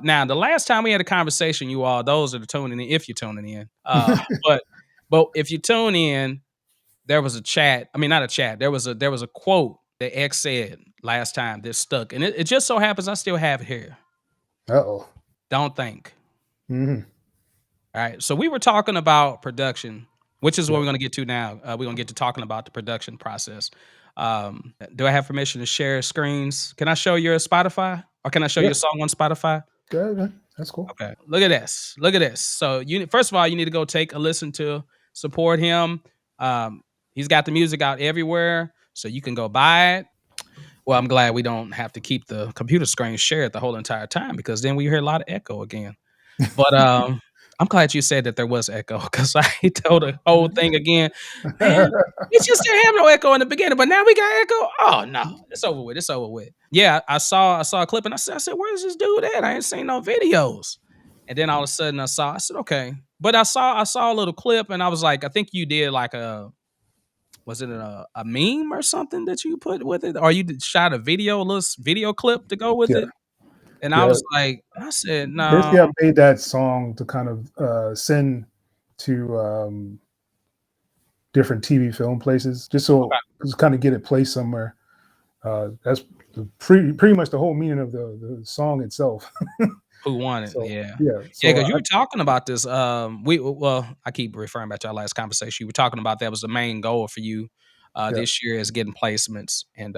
Now, the last time we had a conversation, you all, those are the tuning in, if you're tuning in. But if you tune in, there was a chat. I mean, not a chat. There was a quote that X said last time that stuck, and it just so happens I still have it here. Uh-oh. Don't think. Hmm. All right. So we were talking about production, which is what Yeah. we're going to get to now. We're going to get to talking about the production process. Do I have permission to share screens? Can I show your Spotify, or can I show Yeah. your song on Spotify? Go ahead, man. That's cool. Okay. Look at this. Look at this. So you first of all, you need to go take a listen to support him. He's got the music out everywhere, so you can go buy it. Well, I'm glad we don't have to keep the computer screen shared the whole entire time, because then we hear a lot of echo again. But I'm glad you said that there was echo, because I told the whole thing again. Man, it just didn't have no echo in the beginning, but now we got echo. Oh no, it's over with. It's over with. Yeah, I saw a clip and I said, where's this dude at? I ain't seen no videos. And then all of a sudden I said, okay. But I saw a little clip and I was like, I think you did like was it a meme or something that you put with it? Or you shot a little video clip to go with Yeah. it? And I Yeah. was like, I said, no. Basically, I made that song to kind of send to different TV film places, just so just kind of get it placed somewhere. That's pretty much the whole meaning of the song itself. Who won it? So Yeah. yeah, Yeah, so because you were talking about this, I keep referring back to our last conversation. You were talking about that was the main goal for you, yeah. this year, is getting placements, and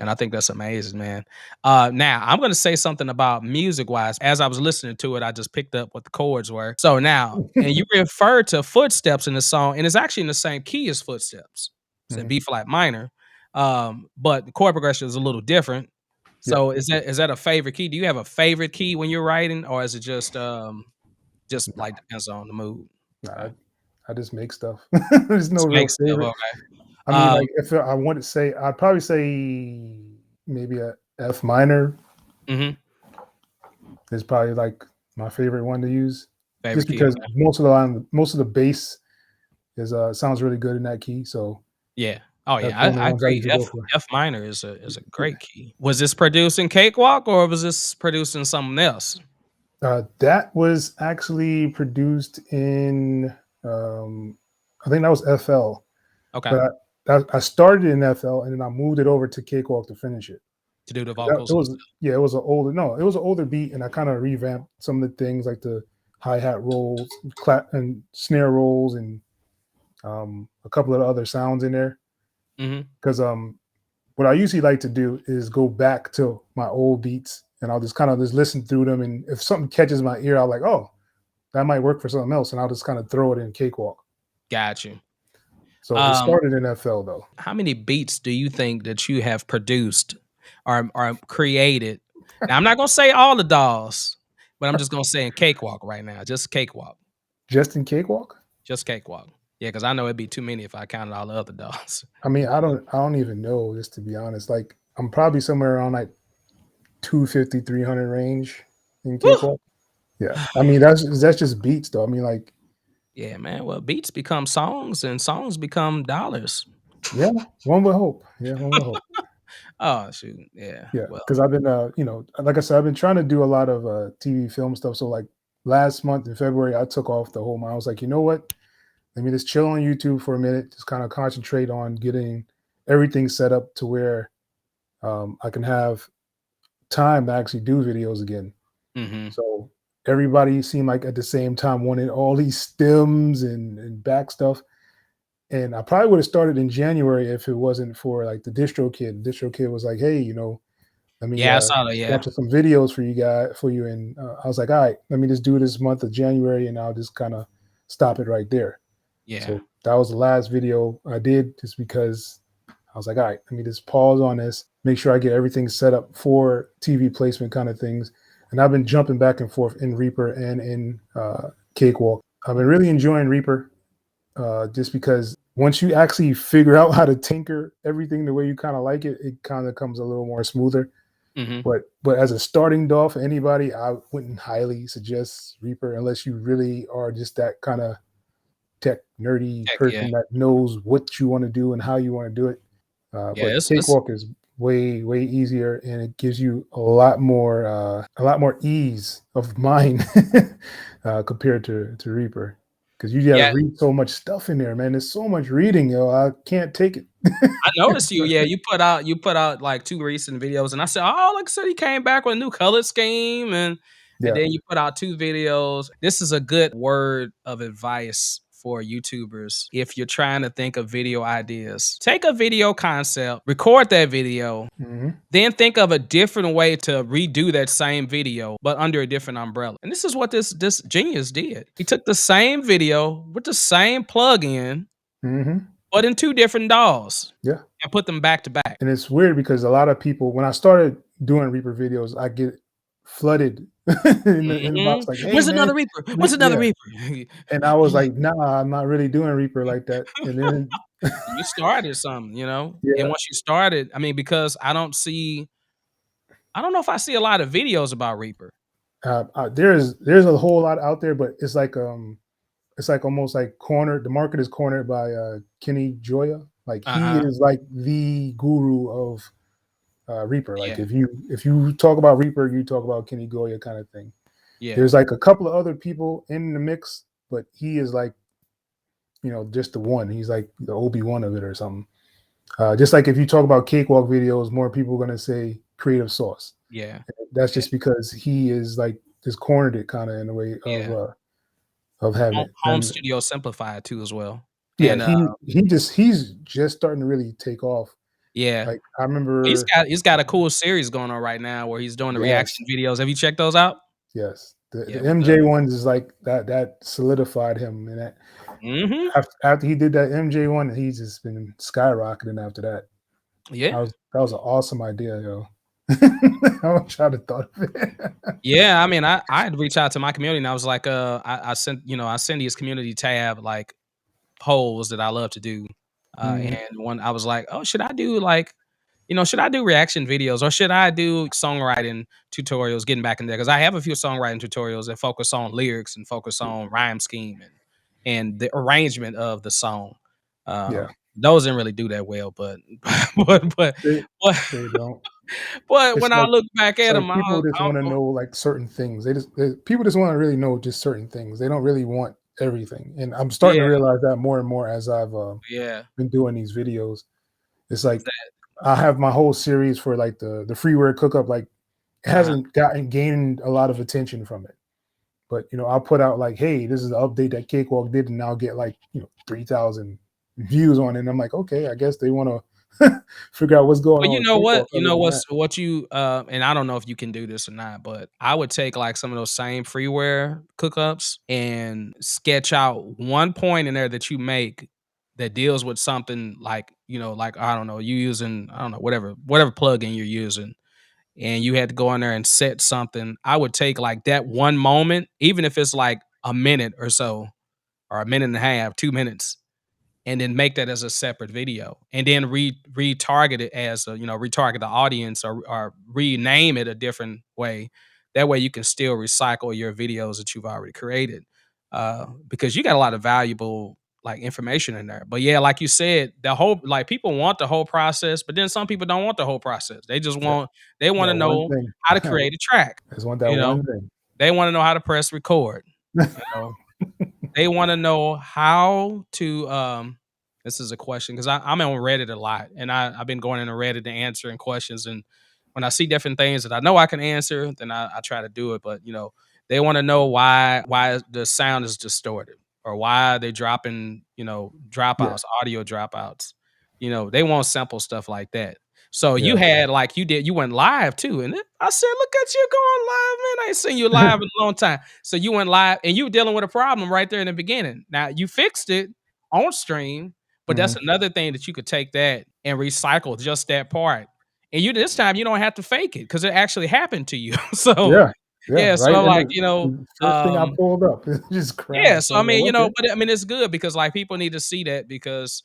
I think that's amazing, man. Now I'm gonna say something about music-wise. As I was listening to it, I just picked up what the chords were. So now and you refer to footsteps in the song, and it's actually in the same key as footsteps. It's in Mhm. B flat minor, but the chord progression is a little different. Yeah. So is that a favorite key? Do you have a favorite key when you're writing, or is it just No, like depends on the mood? no, Okay. I just make stuff. There's no Just real make stuff, favorite. okay. I mean, Um, like if I want to say, I'd probably say maybe a F minor mhm. is probably like my favorite one to use, Favorite just key, because okay. most of the bass is sounds really good in that key. So Yeah. Oh, that's yeah, one of the I ones I agree. usually F go for. F minor is a Yeah. great key. Was this produced in Cakewalk, or was this produced in something else? That was actually produced in, um, I think that was FL, Okay. but I started in FL and then I moved it over to Cakewalk to finish it. To do the 'Cause that, vocals it and was stuff. yeah, it was an older no, it was an older beat, and I kind of revamped some of the things like the hi hat rolls, clap and snare rolls, and a couple of other sounds in there. Mhm. Because what I usually like to do is go back to my old beats, and I'll just kind of just listen through them, and if something catches my ear, I'll like, oh, that might work for something else, and I'll just kind of throw it in Cakewalk. Got you. So it Um, started in FL though. how many beats do you think that you have produced or created? Now, I'm not gonna say all the DAWs, but I'm just gonna say in Cakewalk right now, just Cakewalk. Just in Cakewalk? Just Cakewalk. Yeah, because I know it'd be too many if I counted all the other DAWs. I mean, I don't even know, just to be honest. Like I'm probably somewhere around like 250, 300 range in Woo! Cakewalk. Yeah. I mean, that's just beats though. I mean, like, Yeah, man. Well, beats become songs and songs become dollars. yeah, one would hope. Yeah, one would hope. Oh, shoot. Yeah. Yeah, Well, because I've been, like I said, I've been trying to do a lot of TV film stuff. So like last month in February, I took off the whole month. I was like, you know what? Let me just chill on YouTube for a minute, just kind of concentrate on getting everything set up to where I can have time to actually do videos again. mhm. So everybody seemed like at the same time wanted all these stems and back stuff. And I probably would have started in January if it wasn't for like the distro kid. Distro kid was like, "Hey, let me Yeah, I saw that. Yeah. capture some videos for you." And I was like, "All right, let me just do this month of January, and I'll just kind of stop it right there." Yeah. So that was the last video I did, just because I was like, "All right, let me just pause on this, make sure I get everything set up for TV placement kind of things." And I've been jumping back and forth in Reaper and in Cakewalk. I've been really enjoying Reaper, just because once you actually figure out how to tinker everything the way you kind of like it, it kind of comes a little more smoother. Mhm. But as a starting DAW for anybody, I wouldn't highly suggest Reaper unless you really are just that kind of tech nerdy Heck yeah. person that knows what you want to do and how you want to do it. Yeah. But It's Cakewalk is way easier, and it gives you a lot more ease of mind compared to Reaper, because you got to Yeah, read so much stuff in there, man. There's so much reading, yo. I can't take it. I noticed you. Yeah, you put out like 2 recent videos, and I said, "Oh, like I said, he came back with a new color scheme," and Yeah. then you put out 2 videos. This is a good word of advice for YouTubers if you're trying to think of video ideas. Take a video concept, record that video, Hmm. then think of a different way to redo that same video, but under a different umbrella. And this is what this genius did. He took the same video with the same plugin, Hmm. but in 2 different DAWs Yeah. and put them back to back. And it's weird because a lot of people, when I started doing Reaper videos, I get flooded in the Mhm. inbox like, "Hey, "Where's man, another Reaper? Where's another yeah." Reaper?" And I was I'm like, like, "Nah, I'm not really doing Reaper like that." And then "You started something," you know? And yeah, once you started, I mean, because I don't know if I see a lot of videos about Reaper. there's a whole lot out there, but it's like almost like cornered. The market is cornered by Kenny Joya. Like he Uh-huh. is like the guru of Reaper. Like Yeah, if you talk about Reaper, you talk about Kenny Goya kind of thing. yeah, There's like a couple of other people in the mix, but he is like, just the one. He's like the Obi-Wan of it or something. Just like if you talk about Cakewalk videos, more people are gonna say Creative Sauce. yeah, That's yeah, just because he is like just cornered it kind of in a way yeah. of having it. Home And Studio Simplified too as well. yeah, And, he's just starting to really take off. yeah. Like I He's remember, got he's got a cool series going on right now where he's doing the yes, reaction videos. Have you checked those out? yes, the Yeah, with the MJ ones is like that solidified him, and that Mhm. after he did that MJ one, he's just been skyrocketing after that. Yeah. That was an awesome idea, yo. I wish I'd have thought of it. Yeah, I mean, I had reached out to my community and I was like, I sent, I send these community tab like polls that I love to do. Mhm. And one I was like, oh, should I do like, should I do reaction videos or should I do songwriting tutorials getting back in there? Because I have a few songwriting tutorials that focus on lyrics and focus on rhyme scheme and the arrangement of the song. Yeah, Those didn't really do that well, but but but they but, they don't. but It's when I like look back it's at like them, people just I want to know like certain things. People just want to really know just certain things. They don't really want everything. And I'm starting to yeah, realize that more and more as I've yeah. been doing these videos. It's like I have my whole series for like the freeware cookup. Like it Uh-huh. hasn't gained a lot of attention from it. But I'll put out like, hey, this is the update that Cakewalk did, and I'll get like 3,000 views on it. And I'm like, okay, I guess they want to figure out what's going Well, on you with know what? Cakewalk You other know than that. what you and I don't know if you can do this or not, but I would take like some of those same freeware cookups and sketch out one point in there that you make that deals with something like, like I don't know, you using I don't know, whatever plugin you're using, and you had to go in there and set something. I would take like that one moment, even if it's like a minute or so, or a minute and a half, 2 minutes, and then make that as a separate video and then retarget it as retarget the audience or rename it a different way. That way you can still recycle your videos that you've already created, because you got a lot of valuable like information in there. But yeah, like you said, the whole like people want the whole process, but then some people don't want the whole process. Yeah, They want to that one know thing. how to I create a track. just want that you know one thing. they want to know how to press record. you know they wanna know how to, this is a question 'cause I'm on Reddit a lot, and I've been going into Reddit and answering questions, and when I see different things that I know I can answer, then I try to do it, but, they wanna know why the sound is distorted or why they dropping, Yeah. dropouts, audio dropouts. They want simple stuff like that. So you Yeah. had like you went live too, and I said, "Look at you going live, man. I ain't seen you live in a long time." So you went live and you were dealing with a problem right there in the beginning. Now you fixed it on stream, but that's Mhm. another thing that you could take that and recycle just that part. And you this time you don't have to fake it because it actually happened to you. So Yeah. Yeah, yeah, so right I'm in like, the first thing I pulled up, it just yeah, crashed. I so I was mean, like, "Okay." but I mean, it's good because like people need to see that because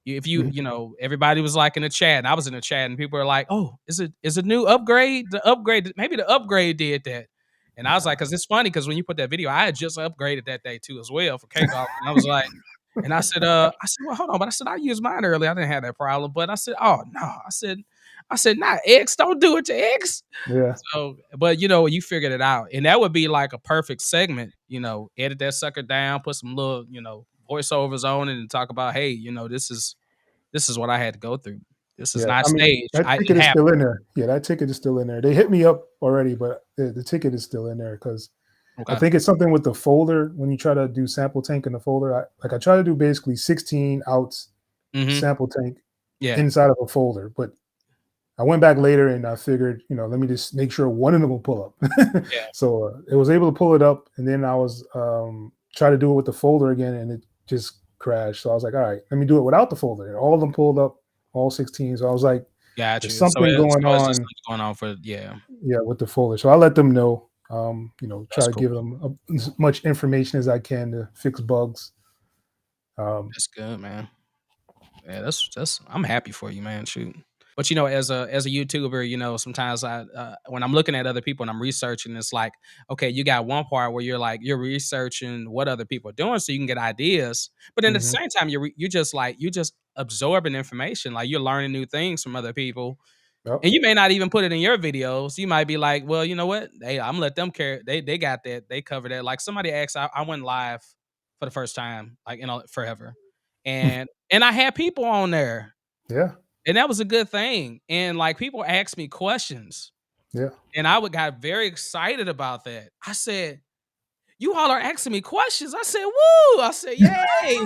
if Mhm. everybody was like in the chat and I was in the chat and people are like, oh, is it new upgrade? The upgrade, maybe the upgrade did that. And I was like, because it's funny because when you put that video, I had just upgraded that day too as well for Cakewalk. And I was like, well, hold on, but I said I used mine earlier. I didn't have that problem. But I said, oh no, I said, I said, "Not X, don't do it to X." Yeah. So, but, you figured it out, and that would be like a perfect segment, edit that sucker down, put some little, voiceovers on it and talk about, "Hey, this is what I had to go through. This is Yeah, not I mean, staged. that It ticket is happened." still in there. Yeah, that ticket is still in there. They hit me up already, but the ticket is still in there because I Okay. think it's something with the folder when you try to do sample tank in the folder. I try to do basically 16 outs Mhm. sample tank Yeah. inside of a folder, but I went back later and I figured, let me just make sure one of them will pull up. Yeah. So it was able to pull it up, and then I was try to do it with the folder again, and it just crashed. So I was like, all right, let me do it without the folder. And all of them pulled up, all 16. So I was like, Got there's you. So something going it's just on, something going on for, yeah. yeah, with the folder. So I let them know. Try That's to cool. give them as much information as I can to fix bugs. Um, That's good, man. Yeah, that's I'm happy for you, man. Shoot. But as a YouTuber, sometimes when I'm looking at other people and I'm researching, it's like, okay, you got one part where you're researching what other people are doing so you can get ideas. But then at the mhm. same time, you just absorbing information, like you're learning new things from other people. Yep. And you may not even put it in your videos. You might be like, well, you know what? Hey, I'm gonna let them care. They got that. They cover that. Like somebody asked, I went live for the first time, like forever. And I had people on there. Yeah. And that was a good thing. And like people asked me questions. Yeah. And I would got very excited about that. I said, you all are asking me questions. I said, woo. I said, yay.